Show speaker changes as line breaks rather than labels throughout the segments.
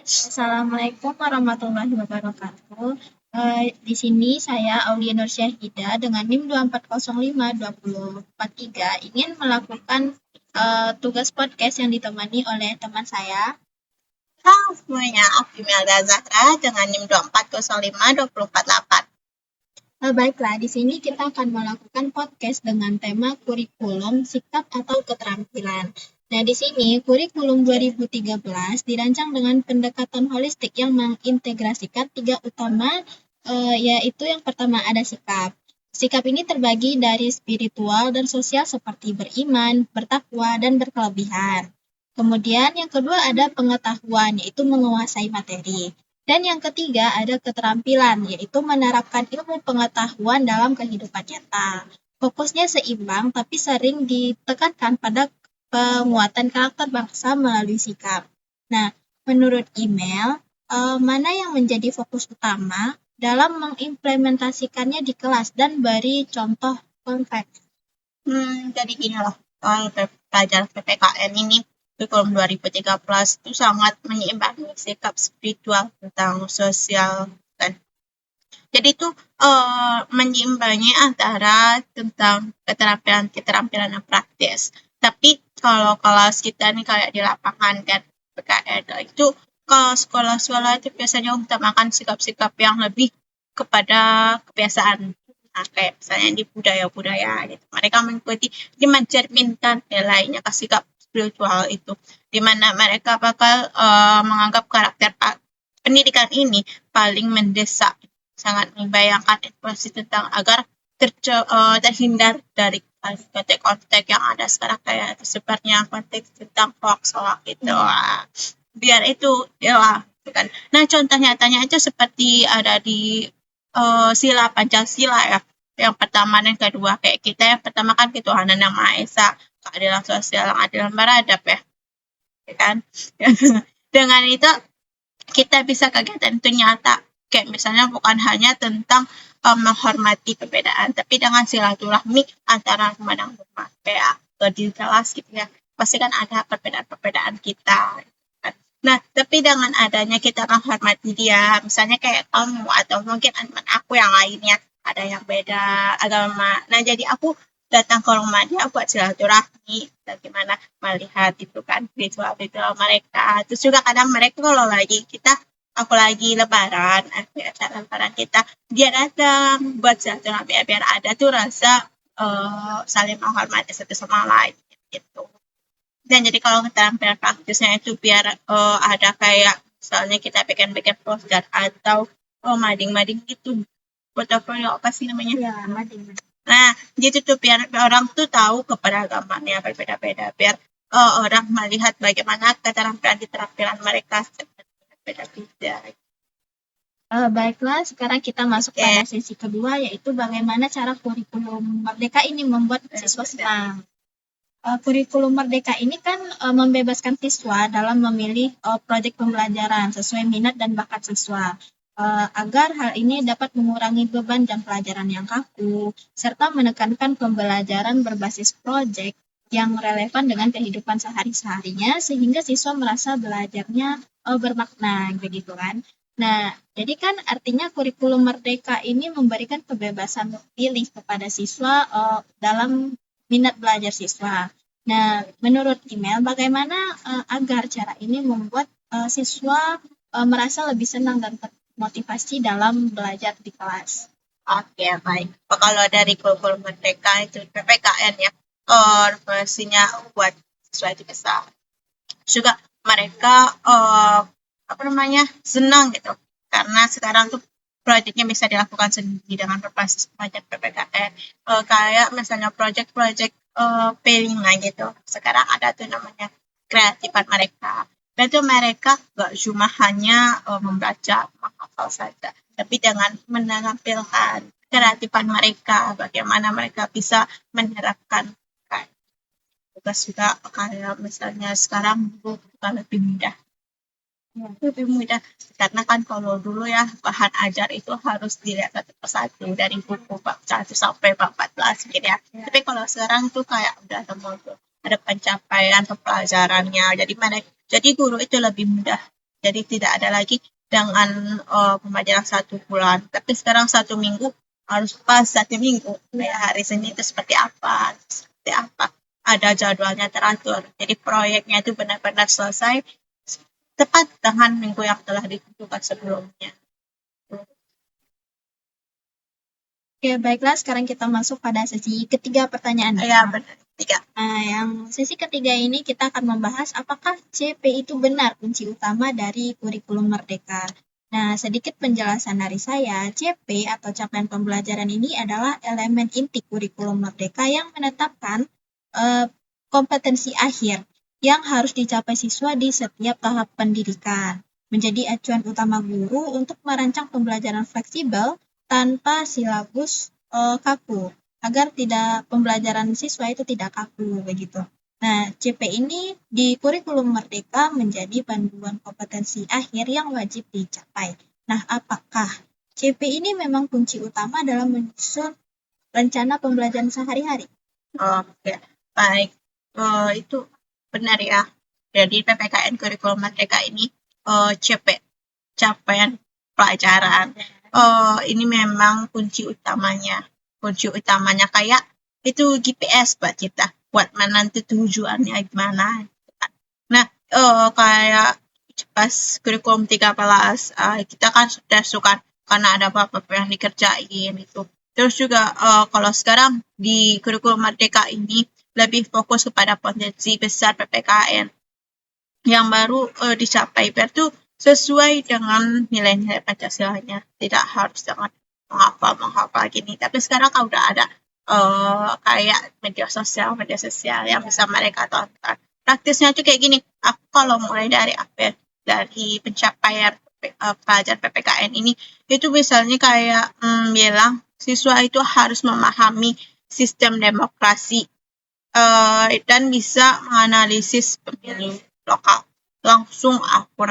Assalamualaikum warahmatullahi wabarakatuh. Di sini saya Aulia Nursyahida dengan NIM 2405243 ingin melakukan tugas podcast yang ditemani oleh teman saya.
Halo semuanya, aku Imelda Zahra dengan NIM 2405248.
Baiklah, di sini kita akan melakukan podcast dengan tema kurikulum, sikap atau keterampilan. Nah, di sini kurikulum 2013 dirancang dengan pendekatan holistik yang mengintegrasikan tiga utama, yaitu yang pertama ada sikap. Sikap ini terbagi dari spiritual dan sosial seperti beriman, bertakwa, dan berkelebihan. Kemudian yang kedua ada pengetahuan, yaitu menguasai materi. Dan yang ketiga ada keterampilan, yaitu menerapkan ilmu pengetahuan dalam kehidupan nyata. Fokusnya seimbang, tapi sering ditekankan pada penguatan karakter bangsa melalui sikap. Nah, menurut email, mana yang menjadi fokus utama dalam mengimplementasikannya di kelas dan beri contoh konkret?
Jadi gini loh, kalau pelajaran PPKN ini kurikulum 2013 itu sangat menyeimbangi sikap spiritual tentang sosial kan. Jadi itu menyeimbangi antara tentang keterampilan yang praktis. Tapi kalau kelas kita nih kayak di lapangan kan PKN itu kalau sekolah-sekolah itu biasanya utamakan sikap-sikap yang lebih kepada kebiasaan. Nah, kayak misalnya di budaya-budaya gitu. Mereka mengikuti di mencerminkan nilainya ke sikap spiritual itu, di mana mereka bakal menganggap karakter pendidikan ini paling mendesak, sangat membayangkan informasi tentang agar terhindar dari kontek-kontek yang ada sekarang kayak tersebarnya konteks tentang hoax-hoax gitu. Biar itu ya kan. Nah, contoh nyatanya itu seperti ada di sila Pancasila ya. Yang pertama dan kedua kayak kita yang pertama kan ketuhanan yang Maha Esa, keadilan sosial yang adil dan beradab ya kan. Dengan itu kita bisa kegiatan itu nyata kayak misalnya bukan hanya tentang menghormati perbedaan tapi dengan silaturahmi antara memandang rumah kayak lebih jelas gitu ya, pasti kan ada perbedaan kita kan. Nah, tapi dengan adanya kita menghormati dia, misalnya kayak kamu atau mungkin teman aku yang lainnya ada yang beda agama, nah jadi aku datang ke rumah dia buat silaturahmi, bagaimana melihat itu kan ritual-ritual mereka. Terus juga kadang mereka kalau lagi aku lagi lebaran, acara lebaran kita, dia datang buat silaturahmi biar ada tuh rasa saling menghormati satu sama lain gitu. Dan jadi kalau keterampilan praktisnya itu biar ada kayak misalnya kita bikin poster atau mading-mading gitu, portofolio apa sih namanya?
Ya, mading.
Nah, gitu tuh biar orang tuh tahu keberagamannya berbeda-beda, biar orang melihat bagaimana keterampilan mereka beda-beda.
Baiklah, sekarang kita masuk pada sesi kedua, yaitu bagaimana cara kurikulum Merdeka ini membuat siswa senang. Kurikulum Merdeka ini kan membebaskan siswa dalam memilih proyek pembelajaran sesuai minat dan bakat siswa. Agar hal ini dapat mengurangi beban jam pelajaran yang kaku, serta menekankan pembelajaran berbasis proyek yang relevan dengan kehidupan sehari-harinya, sehingga siswa merasa belajarnya bermakna, begitu kan. Nah, jadi kan artinya kurikulum Merdeka ini memberikan kebebasan pilih kepada siswa dalam minat belajar siswa. Nah, menurut email, bagaimana agar cara ini membuat siswa merasa lebih senang dan termotivasi dalam belajar di kelas?
Oke, baik. Kalau dari kurikulum Merdeka itu PPKN ya, versinya buat siswa itu besar. Juga mereka senang gitu karena sekarang tuh proyeknya bisa dilakukan sendiri dengan berbasis proyek PPKN. Kayak misalnya proyek-proyek pairing gitu. Sekarang ada tuh namanya kreatifan mereka. Dan itu mereka gak cuma hanya membaca, menghafal saja, tapi dengan menampilkan kreatifan mereka, bagaimana mereka bisa menerapkan tugas juga kayak misalnya sekarang bukan lebih mudah. Lebih mudah karena kan kalau dulu ya bahan ajar itu harus dilihat satu persatu dari buku bab 1 sampai bab 14 gitu ya. Tapi kalau sekarang tuh kayak udah ada pencapaian pelajarannya. Jadi guru itu lebih mudah Jadi tidak ada lagi dengan pembelajaran 1 bulan, tapi sekarang 1 minggu harus pas 1 minggu. Kayak hari Senin itu seperti apa, ada jadwalnya teratur. Jadi proyeknya itu benar-benar selesai tepat dengan minggu yang telah ditentukan sebelumnya.
Oke, baiklah sekarang kita masuk pada sesi ketiga pertanyaan.
Ya, benar. 3.
Nah, yang sesi ketiga ini kita akan membahas apakah CP itu benar kunci utama dari kurikulum Merdeka. Nah, sedikit penjelasan dari saya, CP atau capaian pembelajaran ini adalah elemen inti kurikulum Merdeka yang menetapkan kompetensi akhir yang harus dicapai siswa di setiap tahap pendidikan. Menjadi acuan utama guru untuk merancang pembelajaran fleksibel tanpa silabus kaku, agar pembelajaran siswa itu tidak kaku begitu. Nah, CP ini di kurikulum Merdeka menjadi panduan kompetensi akhir yang wajib dicapai. Nah, apakah CP ini memang kunci utama dalam menyusun rencana pembelajaran sehari-hari?
Oke, baik. Itu benar ya. Jadi PPKN kurikulum Merdeka ini CP, capaian pelajaran. Ini memang kunci utamanya. Kunci utamanya kayak itu GPS buat kita, buat menentu tujuannya gimana. Nah, kayak pas kurikulum 13, kita kan sudah suka karena ada apa-apa yang dikerjain itu. Terus juga kalau sekarang di kurikulum Merdeka ini lebih fokus kepada potensi besar PPKN yang baru dicapai biar tuh sesuai dengan nilai-nilai Pancasilanya. Tidak harus dengan menghafal gini. Tapi sekarang kan udah ada kayak media sosial yang bisa mereka tonton. Praktisnya tuh kayak gini. Aku kalau mulai dari pencapaian pelajar PPKN ini, itu misalnya kayak bilang siswa itu harus memahami sistem demokrasi dan bisa menganalisis pemilu lokal. Langsung aku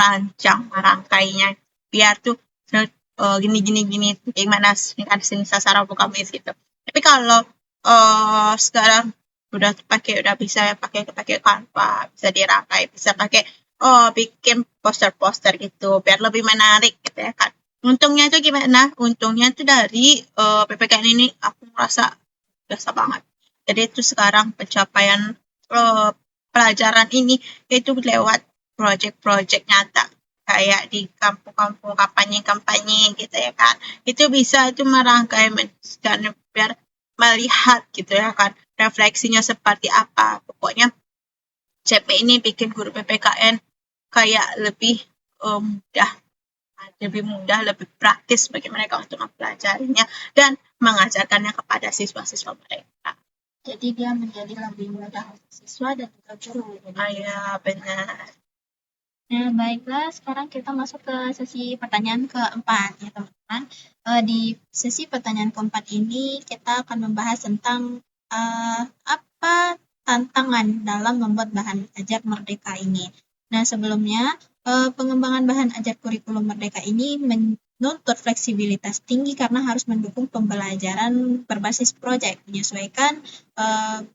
merangkainya biar tuh gini gimana sini sasaran bukan gitu. Tapi kalau sekarang udah bisa pakai Canva, bisa dirangkai, bisa pakai bikin poster-poster gitu biar lebih menarik gitu ya kan. Untungnya itu gimana? Untungnya itu dari PPKN ini aku merasa biasa banget. Jadi itu sekarang pencapaian pelajaran ini itu lewat project-project nyata kayak di kampung-kampung kampanye gitu ya kan. Itu bisa itu merangkai dan biar melihat gitu ya kan refleksinya seperti apa. Pokoknya CP ini bikin guru PPKN kayak lebih mudah, lebih praktis bagi mereka untuk mempelajarinya dan mengajarkannya kepada siswa-siswa mereka.
Jadi dia menjadi lebih mudah untuk siswa dan juga guru.
Iya, benar.
Nah, baiklah, sekarang kita masuk ke sesi pertanyaan keempat ya teman-teman. Di sesi pertanyaan keempat ini kita akan membahas tentang apa tantangan dalam membuat bahan ajar Merdeka ini. Nah, sebelumnya pengembangan bahan ajar kurikulum Merdeka ini menuntut fleksibilitas tinggi karena harus mendukung pembelajaran berbasis proyek, menyesuaikan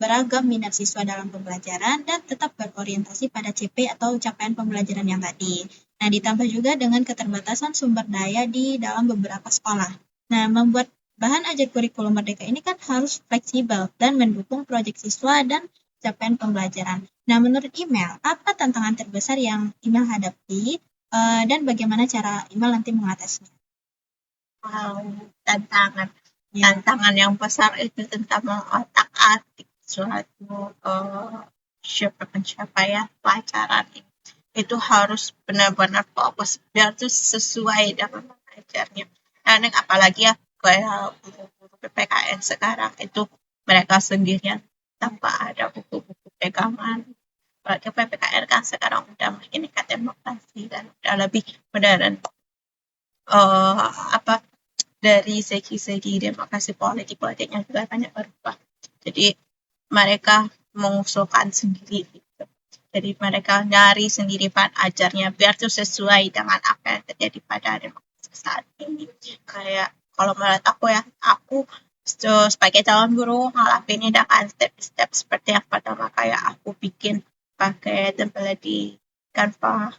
beragam minat siswa dalam pembelajaran dan tetap berorientasi pada CP atau capaian pembelajaran yang tadi. Nah, ditambah juga dengan keterbatasan sumber daya di dalam beberapa sekolah. Nah, membuat bahan ajar kurikulum Merdeka ini kan harus fleksibel dan mendukung proyek siswa dan capaian pembelajaran. Nah, menurut Email, apa tantangan terbesar yang Email hadapi dan bagaimana cara Email nanti mengatasinya?
Tantangan yang besar itu tentang mengotak-atik suatu pencapaian pelajaran itu harus benar-benar fokus biar tuh sesuai dengan mengajarnya. Dan apalagi ya kayak guru-guru PPKN sekarang itu mereka sendirian tanpa ada buku-buku pegangan. Apalagi PPKN kan sekarang udah meningkat demokrasi dan udah lebih modern. Dari segi demokrasi politiknya juga banyak berubah. Jadi mereka mengusulkan sendiri gitu. Jadi mereka nyari sendiri bahan ajarnya biar tuh sesuai dengan apa yang terjadi pada demokrasi saat ini. Kayak kalau menurut aku sebagai calon guru ngelakuinnya dengan step-step seperti yang pertama kayak aku bikin pakai template di Canva.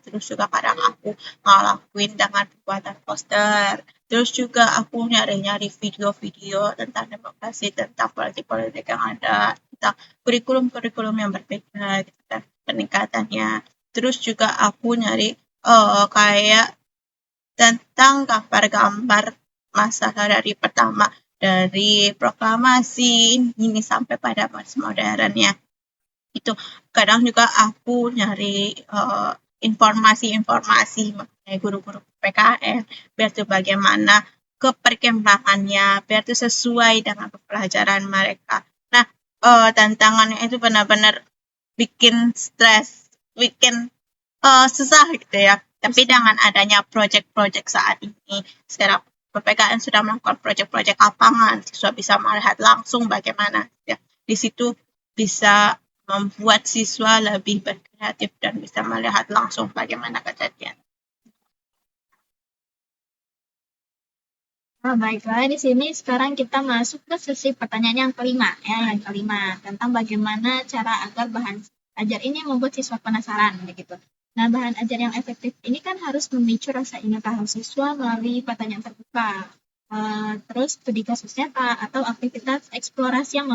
Terus juga kadang aku ngelakuin dengan pembuatan poster. Terus juga aku nyari-nyari video-video tentang demokrasi, tentang politik-politik yang ada, tentang kurikulum-kurikulum yang berbeda gitu kan peningkatannya. Terus juga aku nyari kayak tentang gambar-gambar masa dari pertama dari proklamasi ini sampai pada masa modern ya. Itu kadang juga aku nyari informasi-informasi mengenai guru-guru PKN biar tuh bagaimana keperkembangannya biar tuh sesuai dengan pelajaran mereka. Nah, tantangannya itu benar-benar bikin stres, bikin susah gitu ya. Tapi dengan adanya project-project saat ini, sekarang PPKN sudah melakukan project-project lapangan, siswa bisa melihat langsung bagaimana ya. Di situ bisa membuat siswa lebih berkreatif dan bisa melihat langsung bagaimana kejadian.
Baiklah, di sini sekarang kita masuk ke sesi pertanyaan yang kelima, tentang bagaimana cara agar bahan ajar ini membuat siswa penasaran, begitu. Nah, bahan ajar yang efektif ini kan harus memicu rasa ingin tahu siswa melalui pertanyaan terbuka, terus studi kasus nyata atau aktivitas eksplorasi yang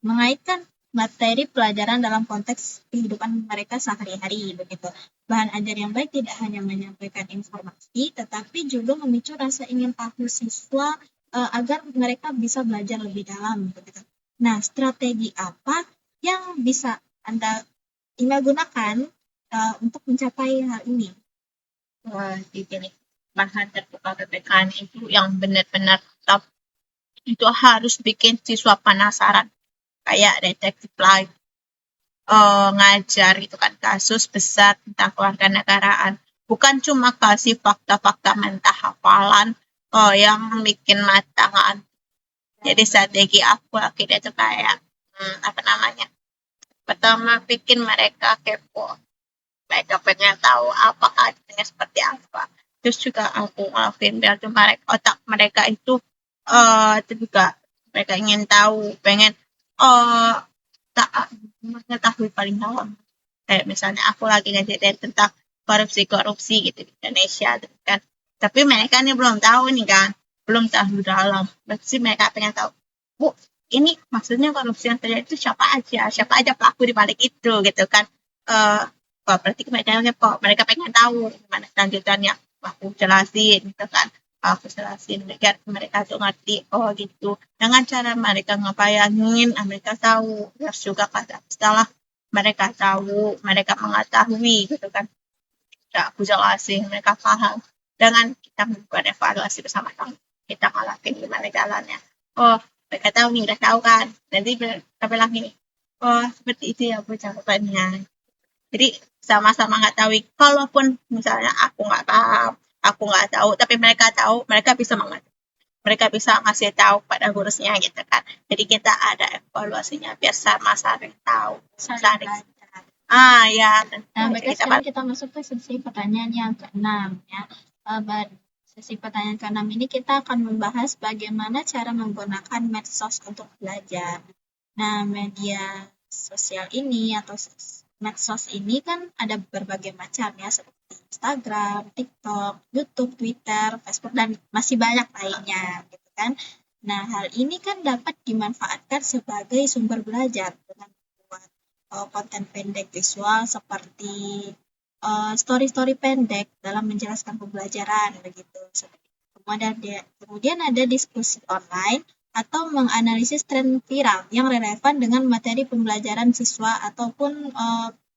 mengaitkan materi pelajaran dalam konteks kehidupan mereka sehari-hari, begitu. Bahan ajar yang baik tidak hanya menyampaikan informasi, tetapi juga memicu rasa ingin tahu siswa agar mereka bisa belajar lebih dalam, begitu. Nah, strategi apa yang bisa Anda gunakan untuk mencapai hal ini?
Jadi bahan terbuka PPKN itu yang benar-benar top, itu harus bikin siswa penasaran kayak detektif live, ngajar gitu kan kasus besar tentang kewarganegaraan, bukan cuma kasih fakta-fakta mentah hafalan yang bikin mata ngantuk. Jadi strategi aku akhirnya itu kayak apa namanya, pertama bikin mereka kepo, mereka pengen tahu apa keadaannya seperti apa. Terus juga aku ngelakuin biar tuh mereka, otak mereka itu juga mereka ingin tahu, pengen tak mengetahui paling dalam. Kayak misalnya aku lagi ngajarin tentang korupsi gitu di Indonesia gitu kan. Tapi mereka nih belum tahu nih kan, belum tahu dalam. Berarti mereka pengen tahu, Bu, ini maksudnya korupsi yang terjadi itu siapa aja pelaku di balik itu gitu kan. Berarti mereka pengen tahu gimana selanjutnya. Aku jelasin gitu kan. Aku jelasin biar mereka tuh ngerti, oh gitu. Dengan cara mereka ngebayangin, mereka tahu. Terus juga setelah mereka tahu, mereka mengetahui gitu kan. Ya, aku jelasin, mereka paham. Dengan kita melakukan evaluasi bersama-sama, kita ngalamin gimana jalannya. Oh, mereka tahu nih, udah tahu kan. Nanti kita bilang gini, oh seperti itu ya Bu jawabannya. Jadi sama-sama nggak tahu. Kalaupun misalnya aku nggak paham, aku nggak tahu, tapi mereka tahu, mereka bisa mengerti. Mereka bisa ngasih tahu pada gurusnya gitu kan. Jadi kita ada evaluasinya biar sama-sama tahu. Saling. Ya.
Nah, baiklah sekarang kita masuk ke sesi pertanyaan yang ke-6 ya. Sesi pertanyaan ke-6 ini kita akan membahas bagaimana cara menggunakan medsos untuk belajar. Nah, media sosial ini atau medsos ini kan ada berbagai macam ya, seperti Instagram, TikTok, YouTube, Twitter, Facebook, dan masih banyak lainnya gitu kan. Nah, hal ini kan dapat dimanfaatkan sebagai sumber belajar dengan membuat konten pendek visual seperti story-story pendek dalam menjelaskan pembelajaran begitu. Kemudian ada diskusi online atau menganalisis tren viral yang relevan dengan materi pembelajaran siswa ataupun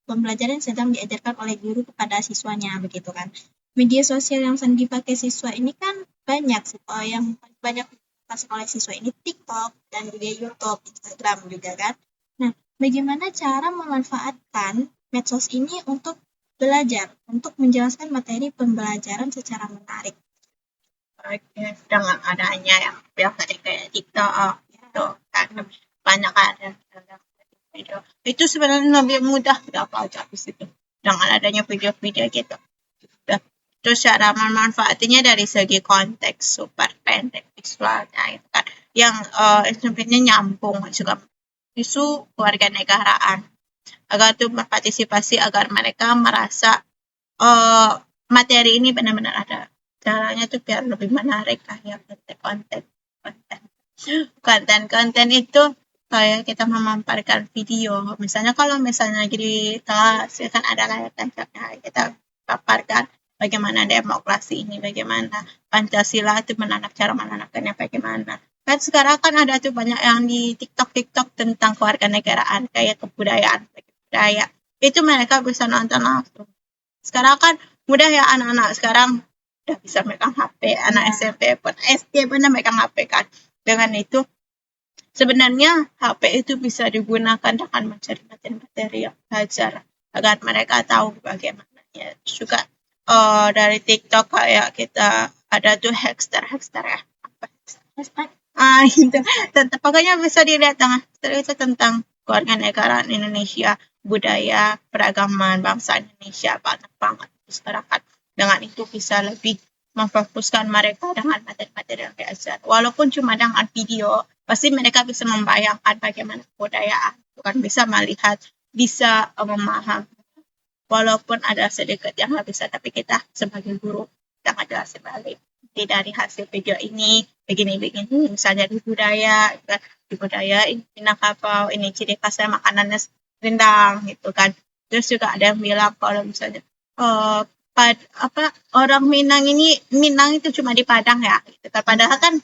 pembelajaran yang sedang diajarkan oleh guru kepada siswanya begitu kan. Media sosial yang sering dipakai siswa ini kan banyak, yang banyak dipakai oleh siswa ini TikTok dan juga YouTube, Instagram juga kan. Nah, bagaimana cara memanfaatkan medsos ini untuk belajar, untuk menjelaskan materi pembelajaran secara menarik?
Dengan adanya yang biasa kayak TikTok gitu kan, banyak ada video itu sebenarnya lebih mudah kita belajar di situ dengan adanya video-video gitu. Terus cara memanfaatinya dari segi konteks super pendek visualnya itu kan, yang sebenarnya nyambung juga isu kewarganegaraan. agar tuh berpartisipasi agar mereka merasa materi ini benar-benar ada. Caranya tuh biar lebih menarik kayak konten itu kayak kita memaparkan video. Misalnya kalau misalnya di kelas ya kan ada layar tancapnya, kita paparkan bagaimana demokrasi ini, bagaimana Pancasila itu cara menanamkannya bagaimana. Kan sekarang kan ada tuh banyak yang di TikTok tentang kewarganegaraan kayak kebudayaan, budaya. Itu mereka bisa nonton langsung. Sekarang kan mudah ya anak-anak sekarang udah bisa megang HP, anak SMP pun SD pun udah megang HP kan. Dengan itu sebenarnya HP itu bisa digunakan dengan mencari materi-materi yang belajar agar mereka tahu bagaimana ya. Juga dari TikTok kayak kita ada tuh Hackster ya. Apa Hackster? Itu. Pokoknya bisa dilihat itu tentang kewarganegaraan Indonesia, budaya, peragaman bangsa Indonesia, banyak banget masyarakat. Dengan itu bisa lebih memfokuskan mereka dengan materi-materi yang diajar. Walaupun cuma dengan video, pasti mereka bisa membayangkan bagaimana kebudayaan, bukan bisa melihat, bisa memahami. Walaupun ada sedikit yang nggak bisa, tapi kita sebagai guru kita ngejelasin balik. Dari hasil video ini, begini-begini, misalnya di budaya ini Minangkabau, ini ciri khasnya makanannya rendang gitu kan. Terus juga ada yang bilang kalau misalnya orang Minang itu cuma di Padang ya gitu. Padahal kan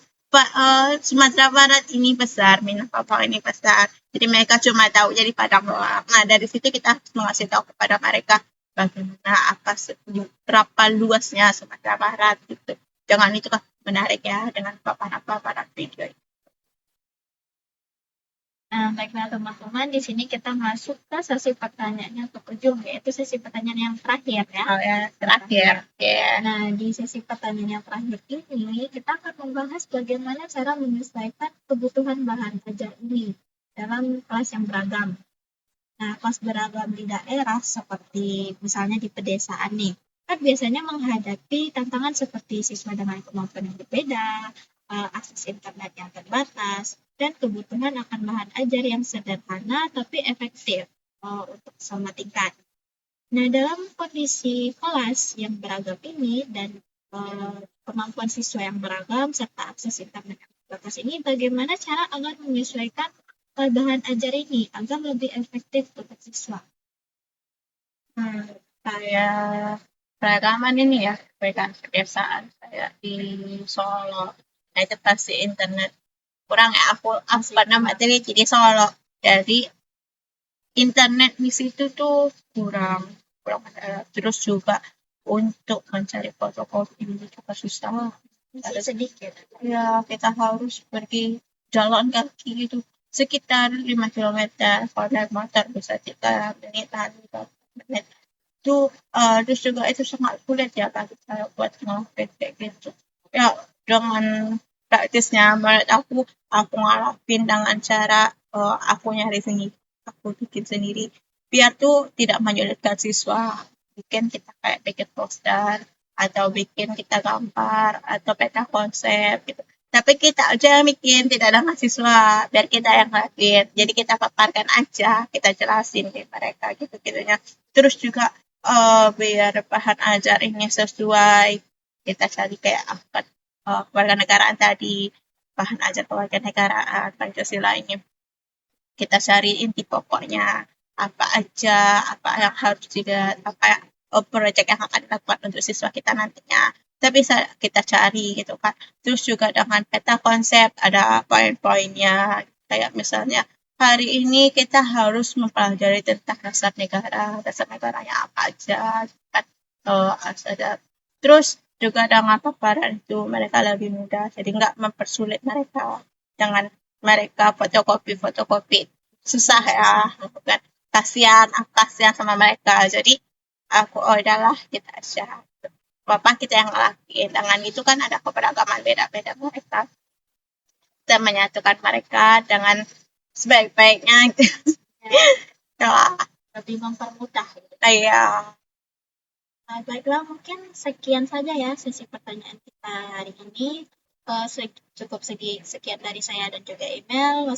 Sumatera Barat ini besar, Minangkabau ini besar. Jadi mereka cuma tahu jadi Padang doang. Nah dari situ kita mengasih tahu kepada mereka bagaimana berapa luasnya Sumatera Barat gitu. Jangan itu kan menarik ya dengan paparan video.
Nah, baiklah teman-teman, di sini kita masuk ke sesi pertanyaan yang ke-7, yaitu sesi pertanyaan yang terakhir ya.
Oh ya, terakhir. Yeah.
Nah, di sesi pertanyaan yang terakhir ini, kita akan membahas bagaimana cara menyesuaikan kebutuhan bahan ajar ini dalam kelas yang beragam. Nah, kelas beragam di daerah seperti misalnya di pedesaan nih, kan biasanya menghadapi tantangan seperti siswa dengan kemampuan yang berbeda, akses internet yang terbatas, dan kebutuhan akan bahan ajar yang sederhana tapi efektif untuk semua tingkat. Nah, dalam kondisi kelas yang beragam ini dan kemampuan siswa yang beragam serta akses internet yang terbatas ini, bagaimana cara agar menyesuaikan bahan ajar ini agar lebih efektif untuk siswa?
Kayak peragaman ini ya, perbedaan pedesaan saya di Solo. Nah itu pasti internet kurang ya, aku pernah materi di Solo, jadi internet di situ tuh kurang ada. Terus juga untuk mencari fotokopi ini juga susah, ada sedikit ya, kita harus pergi jalan kaki gitu sekitar 5 km, kalau naik motor bisa 3 menitan, 5 menit itu. Terus juga itu sangat sulit ya bagi saya buat ngelakuin kayak gitu ya. Dengan praktisnya menurut aku ngelakuin dengan cara aku nyari sendiri, aku bikin sendiri biar tuh tidak menyulitkan siswa. Kita kayak bikin poster atau bikin kita gambar atau peta konsep gitu, tapi kita aja yang bikin, tidak ada mahasiswa, biar kita yang ngelakuin. Jadi kita paparkan aja, kita jelasin ke mereka gitu-gitunya. Terus juga biar bahan ajar ini sesuai, kita cari kayak kewarganegaraan tadi, bahan ajar kewarganegaraan Pancasila ini kita cari inti pokoknya apa aja, apa yang harus dilihat, apa proyek yang akan dilakukan untuk siswa kita nantinya. Tapi bisa kita cari gitu kan. Terus juga dengan peta konsep ada poin-poinnya, kayak misalnya hari ini kita harus mempelajari tentang dasar negaranya apa aja kan, ada. Terus juga dengan paparan itu mereka lebih mudah, jadi nggak mempersulit mereka dengan mereka fotokopi susah ya kan, kasihan sama mereka. Jadi aku udahlah kita aja kita yang ngelakuin. Dengan itu kan ada keberagaman beda-beda mereka, kita menyatukan mereka dengan sebaik-baiknya gitu.
Lebih mempermudah.
Iya.
Baiklah, mungkin sekian saja ya sesi pertanyaan kita hari ini. Cukup sekian dari saya dan juga email.